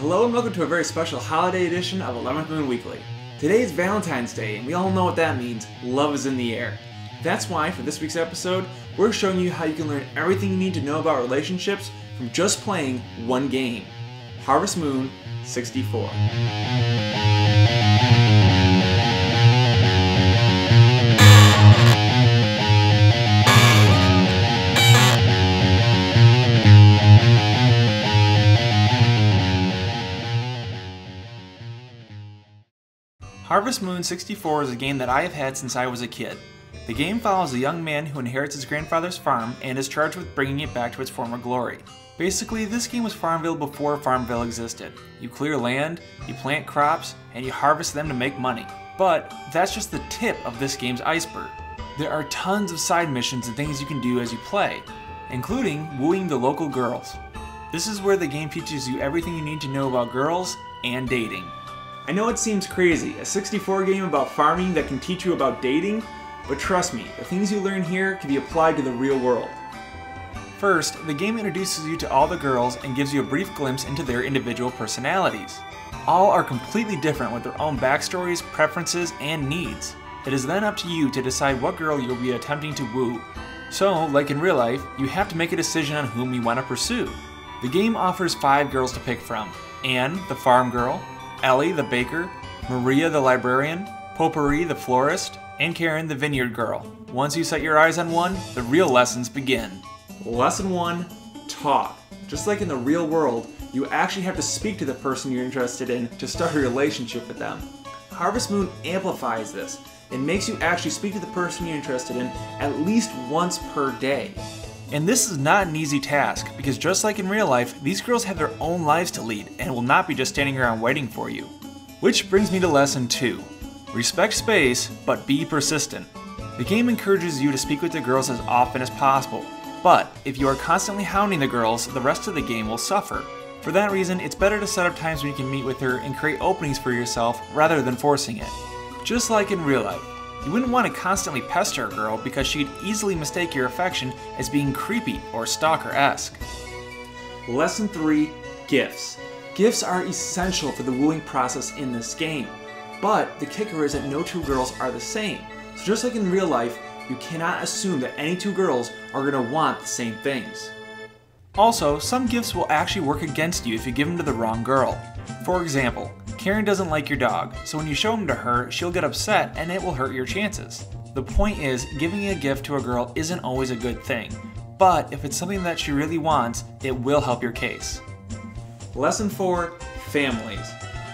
Hello and welcome to a very special holiday edition of 11th Moon Weekly. Today is Valentine's Day and we all know what that means. Love is in the air. That's why for this week's episode, we're showing you how you can learn everything you need to know about relationships from just playing one game. Harvest Moon 64. Harvest Moon 64 is a game that I have had since I was a kid. The game follows a young man who inherits his grandfather's farm and is charged with bringing it back to its former glory. Basically, this game was Farmville before Farmville existed. You clear land, you plant crops, and you harvest them to make money. But that's just the tip of this game's iceberg. There are tons of side missions and things you can do as you play, including wooing the local girls. This is where the game teaches you everything you need to know about girls and dating. I know it seems crazy, a 64 game about farming that can teach you about dating, but trust me, the things you learn here can be applied to the real world. First, the game introduces you to all the girls and gives you a brief glimpse into their individual personalities. All are completely different with their own backstories, preferences, and needs. It is then up to you to decide what girl you'll be attempting to woo. So, like in real life, you have to make a decision on whom you want to pursue. The game offers 5 girls to pick from: Anne, the farm girl, Ellie, the baker, Maria, the librarian, Potpourri, the florist, and Karen, the vineyard girl. Once you set your eyes on one, the real lessons begin. Lesson 1, talk. Just like in the real world, you actually have to speak to the person you're interested in to start a relationship with them. Harvest Moon amplifies this and makes you actually speak to the person you're interested in at least once per day. And this is not an easy task, because just like in real life, these girls have their own lives to lead and will not be just standing around waiting for you. Which brings me to lesson 2. Respect space, but be persistent. The game encourages you to speak with the girls as often as possible, but if you are constantly hounding the girls, the rest of the game will suffer. For that reason, it's better to set up times when you can meet with her and create openings for yourself rather than forcing it. Just like in real life. You wouldn't want to constantly pester a girl because she'd easily mistake your affection as being creepy or stalker-esque. Lesson 3, gifts. Gifts are essential for the wooing process in this game, but the kicker is that no two girls are the same. So just like in real life, you cannot assume that any two girls are going to want the same things. Also, some gifts will actually work against you if you give them to the wrong girl. For example, Karen doesn't like your dog, so when you show him to her, she'll get upset and it will hurt your chances. The point is, giving a gift to a girl isn't always a good thing, but if it's something that she really wants, it will help your case. Lesson 4, families.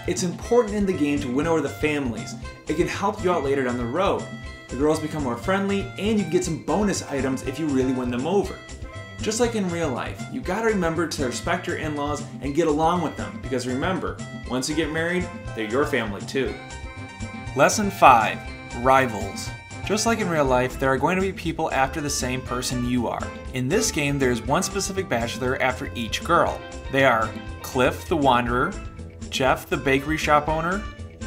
It's important in the game to win over the families. It can help you out later down the road. The girls become more friendly and you can get some bonus items if you really win them over. Just like in real life, you gotta remember to respect your in-laws and get along with them, because remember, once you get married, they're your family too. Lesson 5, rivals. Just like in real life, there are going to be people after the same person you are. In this game, there is one specific bachelor after each girl. They are Cliff the Wanderer, Jeff the bakery shop owner,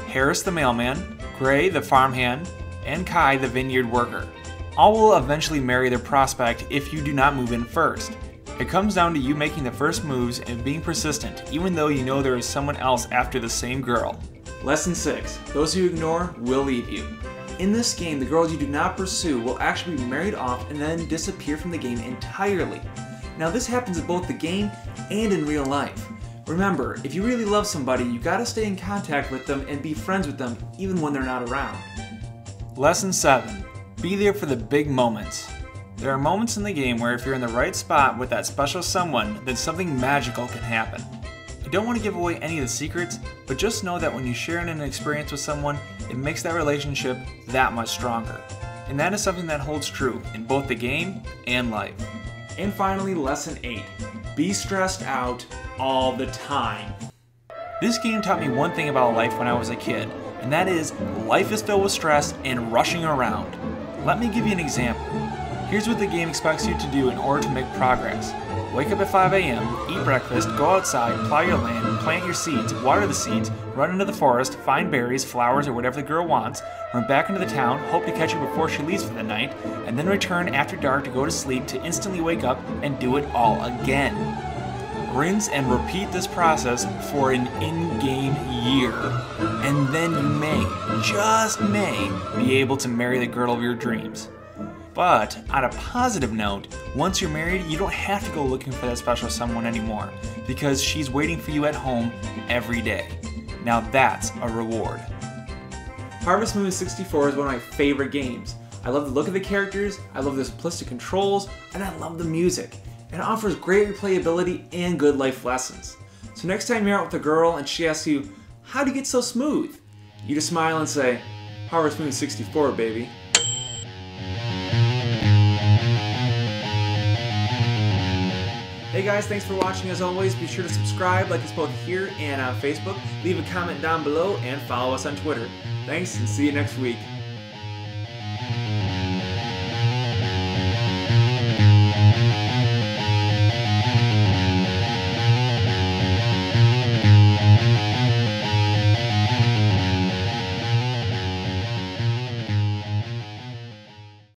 Harris the mailman, Gray the farmhand, and Kai the vineyard worker. All will eventually marry their prospect if you do not move in first. It comes down to you making the first moves and being persistent, even though you know there is someone else after the same girl. Lesson 6. Those you ignore will leave you. In this game, the girls you do not pursue will actually be married off and then disappear from the game entirely. Now this happens in both the game and in real life. Remember, if you really love somebody, you gotta stay in contact with them and be friends with them even when they're not around. Lesson 7. Be there for the big moments. There are moments in the game where if you're in the right spot with that special someone, then something magical can happen. I don't want to give away any of the secrets, but just know that when you share an experience with someone, it makes that relationship that much stronger. And that is something that holds true in both the game and life. And finally, lesson 8. Be stressed out all the time. This game taught me one thing about life when I was a kid, and that is life is filled with stress and rushing around. Let me give you an example. Here's what the game expects you to do in order to make progress. Wake up at 5 a.m., eat breakfast, go outside, plow your land, plant your seeds, water the seeds, run into the forest, find berries, flowers, or whatever the girl wants, run back into the town, hope to catch her before she leaves for the night, and then return after dark to go to sleep to instantly wake up and do it all again. Rinse and repeat this process for an in-game year, and then you may, just may, be able to marry the girl of your dreams. But on a positive note, once you're married, you don't have to go looking for that special someone anymore, because she's waiting for you at home every day. Now that's a reward. Harvest Moon 64 is one of my favorite games. I love the look of the characters, I love the simplistic controls, and I love the music. And it offers great replayability and good life lessons. So next time you're out with a girl and she asks you, how do you get so smooth? You just smile and say, Harvest Moon 64, baby. Hey guys, thanks for watching as always. Be sure to subscribe, like us both here and on Facebook. Leave a comment down below and follow us on Twitter. Thanks and see you next week.